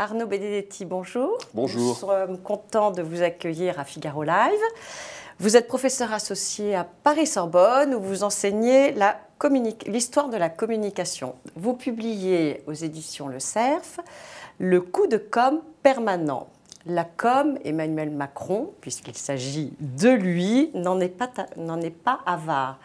Arnaud Benedetti, bonjour. Bonjour. Nous sommes contents de vous accueillir à Figaro Live. Vous êtes professeur associé à Paris-Sorbonne où vous enseignez l'histoire de la communication. Vous publiez aux éditions Le Cerf Le coup de com' permanent. La com', Emmanuel Macron, puisqu'il s'agit de lui, n'en est pas avare.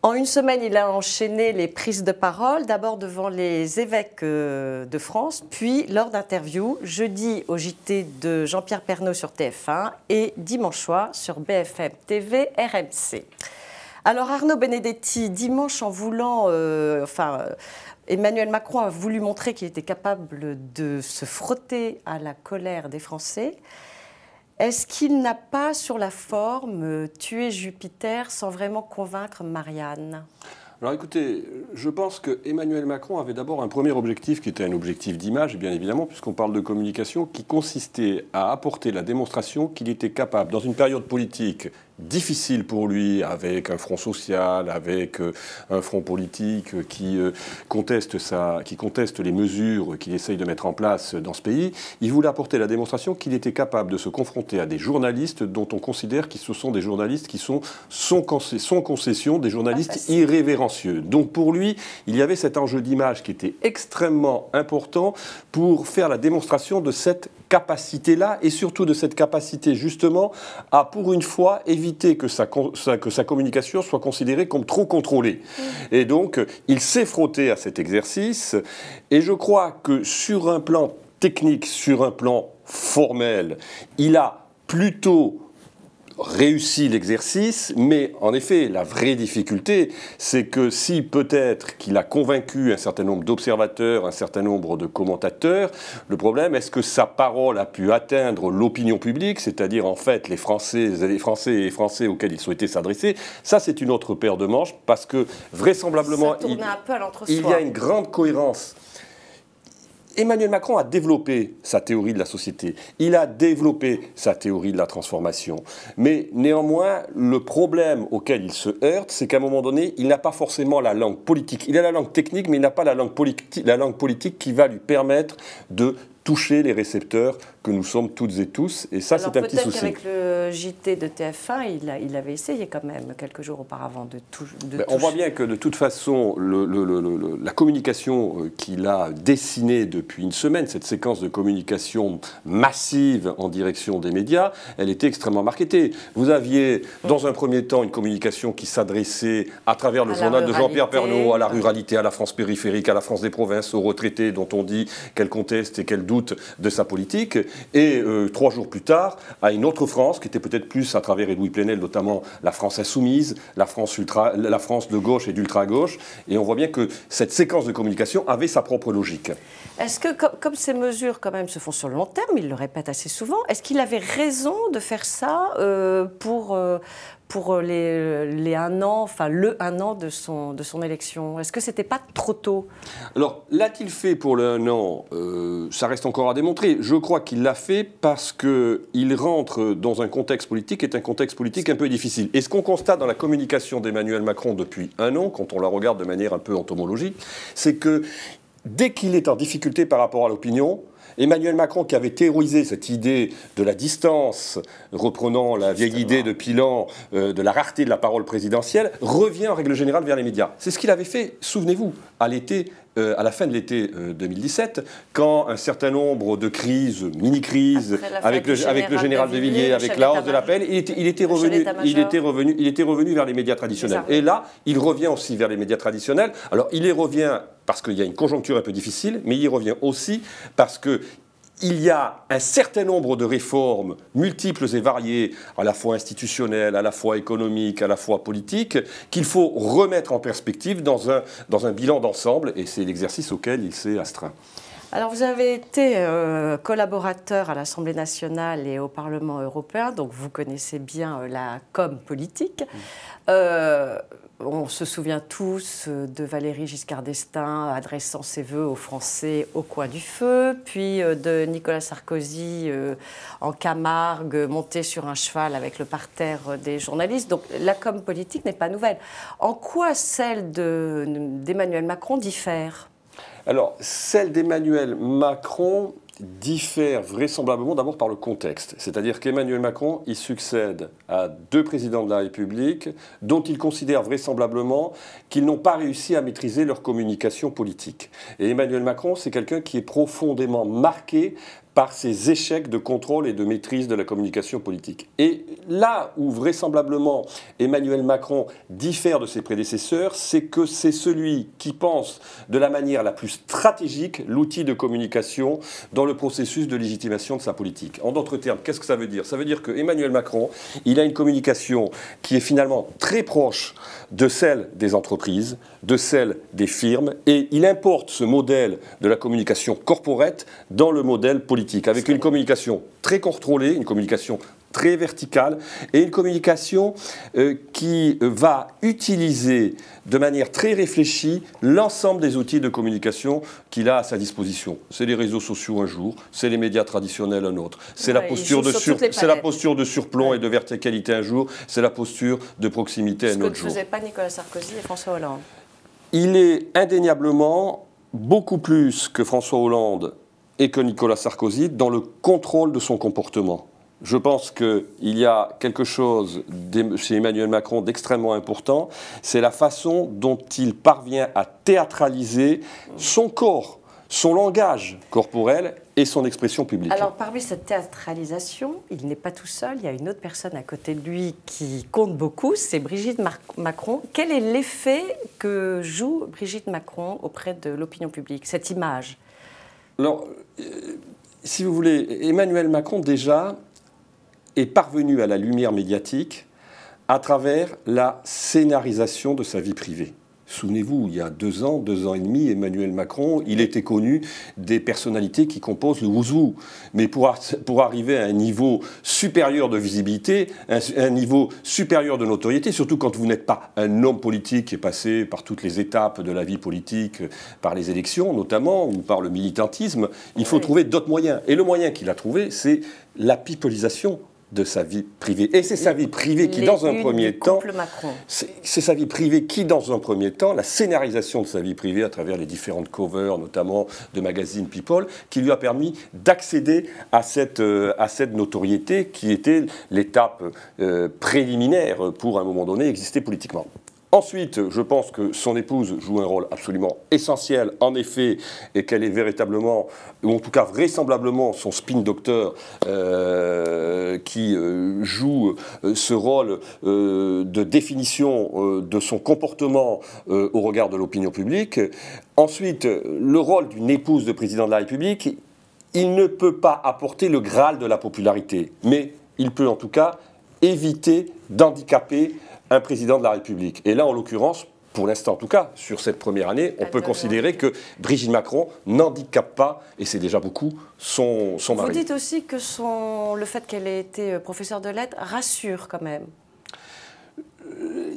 En une semaine, il a enchaîné les prises de parole, d'abord devant les évêques de France, puis lors d'interviews, jeudi au JT de Jean-Pierre Pernaut sur TF1 et dimanche soir sur BFM TV RMC. Alors Arnaud Benedetti, dimanche en voulant... Emmanuel Macron a voulu montrer qu'il était capable de se frotter à la colère des Français. Est-ce qu'il n'a pas, sur la forme, tué Jupiter sans vraiment convaincre Marianne ? Alors écoutez, je pense que Emmanuel Macron avait d'abord un premier objectif qui était un objectif d'image, bien évidemment, puisqu'on parle de communication, qui consistait à apporter la démonstration qu'il était capable, dans une période politique difficile pour lui, avec un front social, avec un front politique qui conteste les mesures qu'il essaye de mettre en place dans ce pays, il voulait apporter la démonstration qu'il était capable de se confronter à des journalistes dont on considère que ce sont des journalistes qui sont sans concession, des journalistes irrévérencieux. Donc pour lui, il y avait cet enjeu d'image qui était extrêmement important pour faire la démonstration de cette capacité-là et surtout de cette capacité justement à, pour une fois, éviter que sa communication soit considérée comme trop contrôlée. Et donc, il s'est frotté à cet exercice et je crois que sur un plan technique, sur un plan formel, il a plutôt réussi l'exercice, mais en effet, la vraie difficulté, c'est que si peut-être qu'il a convaincu un certain nombre d'observateurs, un certain nombre de commentateurs, le problème, est-ce que sa parole a pu atteindre l'opinion publique, c'est-à-dire en fait les Français auxquels il souhaitait s'adresser? Ça, c'est une autre paire de manches, parce que vraisemblablement, il y a une grande cohérence. Emmanuel Macron a développé sa théorie de la société, il a développé sa théorie de la transformation. Mais néanmoins, le problème auquel il se heurte, c'est qu'à un moment donné, il n'a pas forcément la langue politique. Il a la langue technique, mais il n'a pas la langue politique qui va lui permettre de toucher les récepteurs que nous sommes toutes et tous. Et ça, c'est un petit souci. Peut-être qu'avec le JT de TF1, il avait essayé quand même, quelques jours auparavant, de toucher. On voit bien que de toute façon, la communication qu'il a dessinée depuis une semaine, cette séquence de communication massive en direction des médias, elle était extrêmement marketée. Vous aviez, dans un premier temps, une communication qui s'adressait à travers le journal de Jean-Pierre Pernaut à la ruralité, à la France périphérique, à la France des provinces, aux retraités dont on dit qu'elle conteste et qu'elle doute de sa politique. Et 3 jours plus tard, à une autre France, qui était peut-être plus à travers Edoui Plenel, notamment la France insoumise, la France de gauche et d'ultra-gauche. Et on voit bien que cette séquence de communication avait sa propre logique. Est-ce que, comme ces mesures quand même se font sur le long terme, il le répète assez souvent, est-ce qu'il avait raison de faire ça pour les 1 an, enfin le 1 an de son élection? Est-ce que c'était pas trop tôt? Alors, l'a-t-il fait pour le 1 an? Ça reste encore à démontrer. Je crois qu'il l'a fait parce qu'il rentre dans un contexte politique qui est un contexte politique un peu difficile. Et ce qu'on constate dans la communication d'Emmanuel Macron depuis 1 an, quand on la regarde de manière un peu entomologique, c'est que dès qu'il est en difficulté par rapport à l'opinion, Emmanuel Macron, qui avait théorisé cette idée de la distance, reprenant la vieille idée de Pilan, de la rareté de la parole présidentielle, revient en règle générale vers les médias. C'est ce qu'il avait fait, souvenez-vous, à la fin de l'été 2017, quand un certain nombre de crises, mini-crises, avec le général de Villiers, avec la hausse de l'appel, il était revenu vers les médias traditionnels. Et là, il revient aussi vers les médias traditionnels. Alors, il y revient parce qu'il y a une conjoncture un peu difficile, mais il y revient aussi parce que il y a un certain nombre de réformes multiples et variées, à la fois institutionnelles, à la fois économiques, à la fois politiques, qu'il faut remettre en perspective dans un bilan d'ensemble, et c'est l'exercice auquel il s'est astreint. Alors, vous avez été collaborateur à l'Assemblée nationale et au Parlement européen, donc vous connaissez bien la com politique. On se souvient tous de Valéry Giscard d'Estaing adressant ses vœux aux Français au coin du feu, puis de Nicolas Sarkozy en Camargue, monté sur un cheval avec le parterre des journalistes. Donc la com politique n'est pas nouvelle. En quoi celle d'Emmanuel Macron diffère ? Alors, celle d'Emmanuel Macron diffère vraisemblablement d'abord par le contexte. C'est-à-dire qu'Emmanuel Macron, il succède à deux présidents de la République dont il considère vraisemblablement qu'ils n'ont pas réussi à maîtriser leur communication politique. Et Emmanuel Macron, c'est quelqu'un qui est profondément marqué par ses échecs de contrôle et de maîtrise de la communication politique. Et là où vraisemblablement Emmanuel Macron diffère de ses prédécesseurs, c'est que c'est celui qui pense de la manière la plus stratégique l'outil de communication dans le processus de légitimation de sa politique. En d'autres termes, qu'est-ce que ça veut dire? Ça veut dire que Emmanuel Macron, il a une communication qui est finalement très proche de celle des entreprises, de celle des firmes, et il importe ce modèle de la communication corporate dans le modèle politique, avec une communication très contrôlée, une communication très verticale, et une communication qui va utiliser de manière très réfléchie l'ensemble des outils de communication qu'il a à sa disposition. C'est les réseaux sociaux un jour, c'est les médias traditionnels un autre, c'est la posture de surplomb et de verticalité un jour, c'est la posture de proximité un autre jour. Ce que ne faisaient pas Nicolas Sarkozy et François Hollande. Il est indéniablement beaucoup plus que François Hollande et que Nicolas Sarkozy dans le contrôle de son comportement. Je pense qu'il y a quelque chose chez Emmanuel Macron d'extrêmement important, c'est la façon dont il parvient à théâtraliser son corps, son langage corporel et son expression publique. Alors parmi cette théâtralisation, il n'est pas tout seul, il y a une autre personne à côté de lui qui compte beaucoup, c'est Brigitte Macron. Quel est l'effet que joue Brigitte Macron auprès de l'opinion publique, cette image? Alors, si vous voulez, Emmanuel Macron déjà est parvenu à la lumière médiatique à travers la scénarisation de sa vie privée. Souvenez-vous, il y a 2 ans et demi, Emmanuel Macron, il était connu des personnalités qui composent le Ouzou. Mais pour arriver à un niveau supérieur de visibilité, un niveau supérieur de notoriété, surtout quand vous n'êtes pas un homme politique qui est passé par toutes les étapes de la vie politique, par les élections notamment, ou par le militantisme, il faut trouver d'autres moyens. Et le moyen qu'il a trouvé, c'est la pipolisation de sa vie privée. Et c'est sa vie privée qui, dans un premier temps, c'est sa vie privée qui, dans un premier temps, la scénarisation de sa vie privée à travers les différentes covers, notamment de magazines People, qui lui a permis d'accéder à cette notoriété qui était l'étape préliminaire pour, à un moment donné, exister politiquement. Ensuite, je pense que son épouse joue un rôle absolument essentiel, en effet, et qu'elle est véritablement, ou en tout cas vraisemblablement, son spin doctor qui joue ce rôle de définition de son comportement au regard de l'opinion publique. Ensuite, le rôle d'une épouse de président de la République, il ne peut pas apporter le Graal de la popularité, mais il peut en tout cas éviter d'handicaper un président de la République. Et là, en l'occurrence, pour l'instant en tout cas, sur cette première année, on peut considérer que Brigitte Macron n'handicape pas, et c'est déjà beaucoup, son mari. Vous dites aussi que le fait qu'elle ait été professeure de lettres rassure quand même.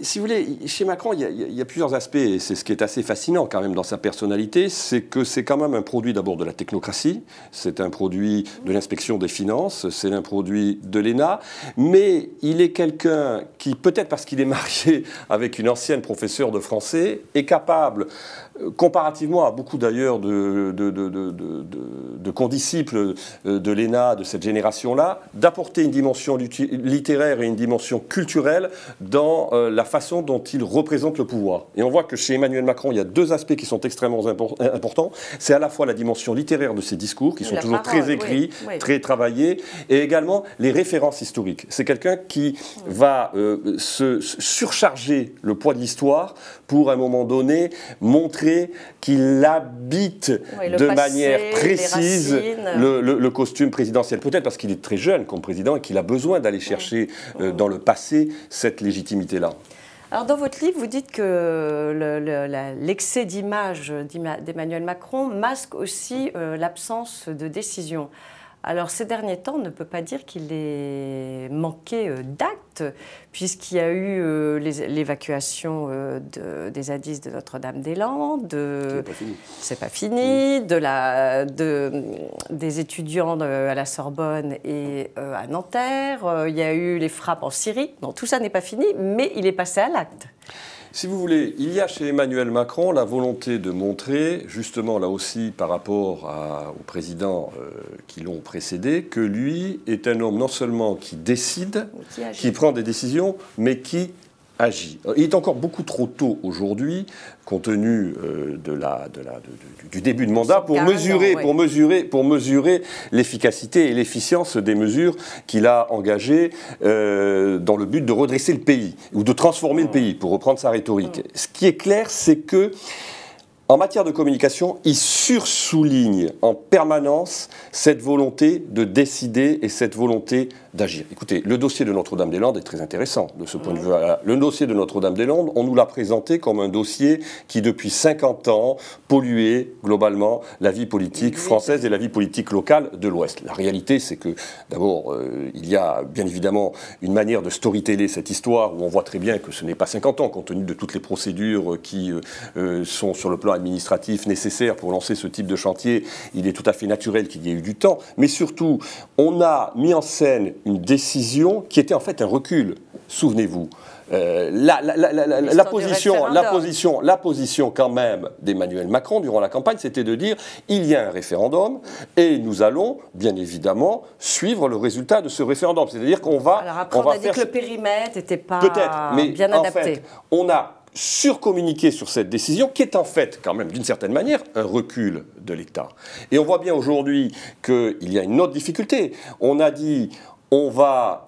Si vous voulez, chez Macron, il y a plusieurs aspects, et c'est ce qui est assez fascinant quand même dans sa personnalité, c'est que c'est quand même un produit d'abord de la technocratie, c'est un produit de l'inspection des finances, c'est un produit de l'ENA, mais il est quelqu'un qui, peut-être parce qu'il est marié avec une ancienne professeure de français, est capable, comparativement à beaucoup d'ailleurs de condisciples de l'ENA, de cette génération-là, d'apporter une dimension littéraire et une dimension culturelle dans la façon dont il représente le pouvoir. Et on voit que chez Emmanuel Macron, il y a 2 aspects qui sont extrêmement importants. C'est à la fois la dimension littéraire de ses discours, qui sont toujours très écrits, très travaillés, et également les références historiques. C'est quelqu'un qui va se surcharger le poids de l'histoire pour, à un moment donné, montrer qu'il habite de manière précise le costume présidentiel. Peut-être parce qu'il est très jeune comme président et qu'il a besoin d'aller chercher dans le passé cette légitimité-là. Alors dans votre livre, vous dites que l'excès d'image d'Emmanuel Macron masque aussi l'absence de décision. Alors ces derniers temps, on ne peut pas dire qu'il ait manqué d'actes, puisqu'il y a eu l'évacuation des zadistes de Notre-Dame-des-Landes, c'est pas fini, des étudiants à la Sorbonne et à Nanterre, il y a eu les frappes en Syrie. Non, tout ça n'est pas fini, mais il est passé à l'acte. Si vous voulez, il y a chez Emmanuel Macron la volonté de montrer, justement là aussi par rapport aux présidents qui l'ont précédé, que lui est un homme non seulement qui décide, qui prend des décisions, mais qui agit. Il est encore beaucoup trop tôt aujourd'hui, compte tenu du début de mandat, pour mesurer l'efficacité et l'efficience des mesures qu'il a engagées dans le but de redresser le pays, ou de transformer le pays, pour reprendre sa rhétorique. Ce qui est clair, c'est que en matière de communication, il sursouligne en permanence cette volonté de décider et cette volonté d'agir. Écoutez, le dossier de Notre-Dame-des-Landes est très intéressant de ce point de vue. Le dossier de Notre-Dame-des-Landes, on nous l'a présenté comme un dossier qui, depuis 50 ans, polluait globalement la vie politique française et la vie politique locale de l'Ouest. La réalité, c'est que, d'abord, il y a bien évidemment une manière de storyteller cette histoire où on voit très bien que ce n'est pas 50 ans, compte tenu de toutes les procédures qui sont sur le plan administratif nécessaires pour lancer ce type de chantier. Il est tout à fait naturel qu'il y ait eu du temps. Mais surtout, on a mis en scène une décision qui était en fait un recul. Souvenez-vous. La position quand même d'Emmanuel Macron durant la campagne, c'était de dire il y a un référendum et nous allons bien évidemment suivre le résultat de ce référendum. C'est-à-dire qu'on va... Alors après, on a dit que le périmètre n'était pas bien adapté. En fait, on a surcommuniquer sur cette décision, qui est en fait, quand même, d'une certaine manière, un recul de l'État. Et on voit bien aujourd'hui qu'il y a une autre difficulté. On a dit, on va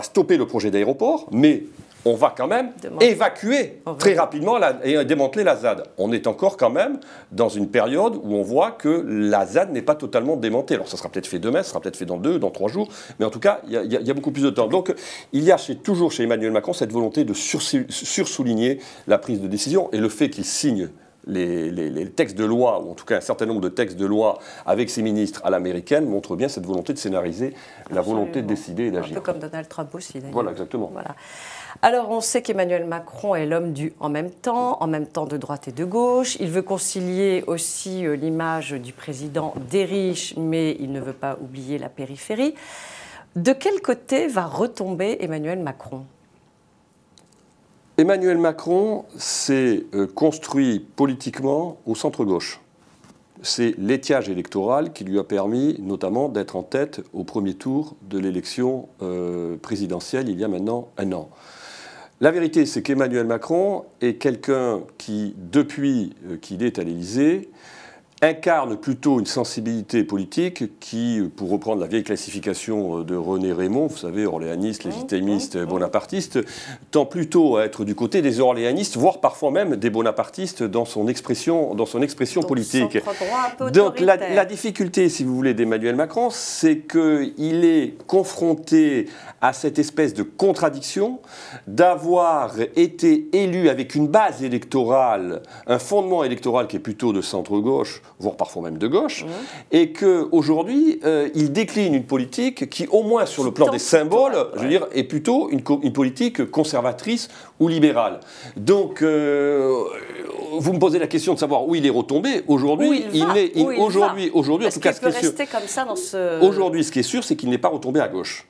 stopper le projet d'aéroport, mais on va quand même évacuer très rapidement et démanteler la ZAD. On est encore quand même dans une période où on voit que la ZAD n'est pas totalement démantée. Alors ça sera peut-être fait demain, ça sera peut-être fait dans 2, dans 3 jours, mais en tout cas, il y a beaucoup plus de temps. Donc il y a toujours chez Emmanuel Macron cette volonté de sursouligner la prise de décision et le fait qu'il signe les textes de loi, ou en tout cas un certain nombre de textes de loi avec ses ministres à l'américaine, montre bien cette volonté de scénariser, la volonté de décider et d'agir. Un peu comme Donald Trump aussi, d'ailleurs. Voilà, exactement. Voilà. Alors, on sait qu'Emmanuel Macron est l'homme du en même temps de droite et de gauche. Il veut concilier aussi l'image du président des riches, mais il ne veut pas oublier la périphérie. De quel côté va retomber Emmanuel Macron ? Emmanuel Macron s'est construit politiquement au centre-gauche. C'est l'étiage électoral qui lui a permis notamment d'être en tête au premier tour de l'élection présidentielle il y a maintenant 1 an. La vérité, c'est qu'Emmanuel Macron est quelqu'un qui, depuis qu'il est à l'Élysée, incarne plutôt une sensibilité politique qui, pour reprendre la vieille classification de René Raymond, vous savez, orléaniste, légitimiste, bonapartiste, tend plutôt à être du côté des orléanistes, voire parfois même des bonapartistes dans son expression politique. Donc la difficulté, si vous voulez, d'Emmanuel Macron, c'est qu'il est confronté à cette espèce de contradiction d'avoir été élu avec une base électorale, un fondement électoral qui est plutôt de centre-gauche, voire parfois même de gauche, et qu'aujourd'hui, il décline une politique qui, au moins sur le plan des symboles, je veux dire, est plutôt une politique conservatrice ou libérale. Donc, vous me posez la question de savoir où il est retombé. Aujourd'hui, aujourd'hui, en tout cas, ce qui est sûr, aujourd'hui, ce qui est sûr, c'est qu'il n'est pas retombé à gauche.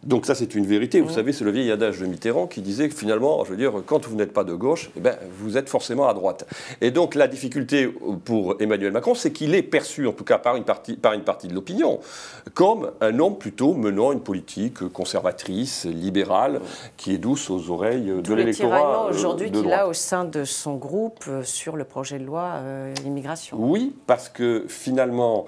Donc ça, c'est une vérité. Vous savez, c'est le vieil adage de Mitterrand qui disait que finalement, je veux dire, quand vous n'êtes pas de gauche, eh ben, vous êtes forcément à droite. Et donc la difficulté pour Emmanuel Macron, c'est qu'il est perçu, en tout cas par une partie de l'opinion, comme un homme plutôt menant une politique conservatrice, libérale, qui est douce aux oreilles de l'électorat aujourd'hui qu'il a au sein de son groupe sur le projet de loi immigration. Oui, parce que finalement,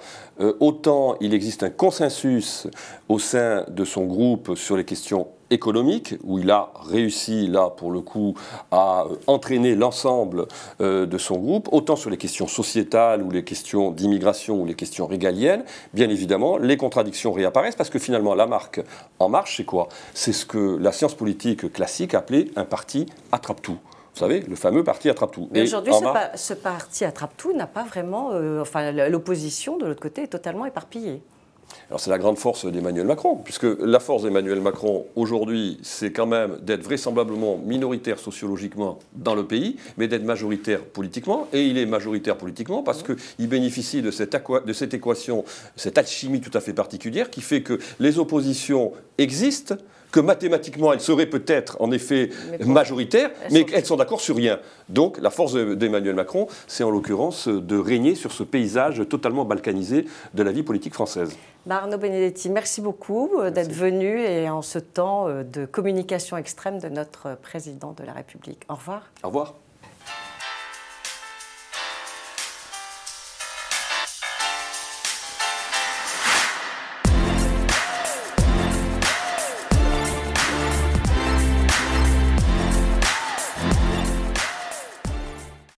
autant il existe un consensus au sein de son groupe sur les questions économiques, où il a réussi, là, pour le coup, à entraîner l'ensemble de son groupe, autant sur les questions sociétales, ou les questions d'immigration, ou les questions régaliennes, bien évidemment, les contradictions réapparaissent, parce que finalement, la marque En Marche, c'est quoi ? C'est ce que la science politique classique appelait un parti attrape-tout. Vous savez, le fameux parti attrape-tout. Mais aujourd'hui, ce parti attrape-tout n'a pas vraiment... l'opposition, de l'autre côté, est totalement éparpillée. Alors c'est la grande force d'Emmanuel Macron, puisque la force d'Emmanuel Macron aujourd'hui, c'est quand même d'être vraisemblablement minoritaire sociologiquement dans le pays, mais d'être majoritaire politiquement. Et il est majoritaire politiquement parce qu'il bénéficie de cette équation, cette alchimie tout à fait particulière qui fait que les oppositions existent, que mathématiquement, elles seraient peut-être en effet majoritaires, mais qu'elles sont d'accord sur rien. Donc la force d'Emmanuel Macron, c'est en l'occurrence de régner sur ce paysage totalement balkanisé de la vie politique française. Arnaud Benedetti, merci beaucoup d'être venu et en ce temps de communication extrême de notre président de la République. Au revoir. Au revoir.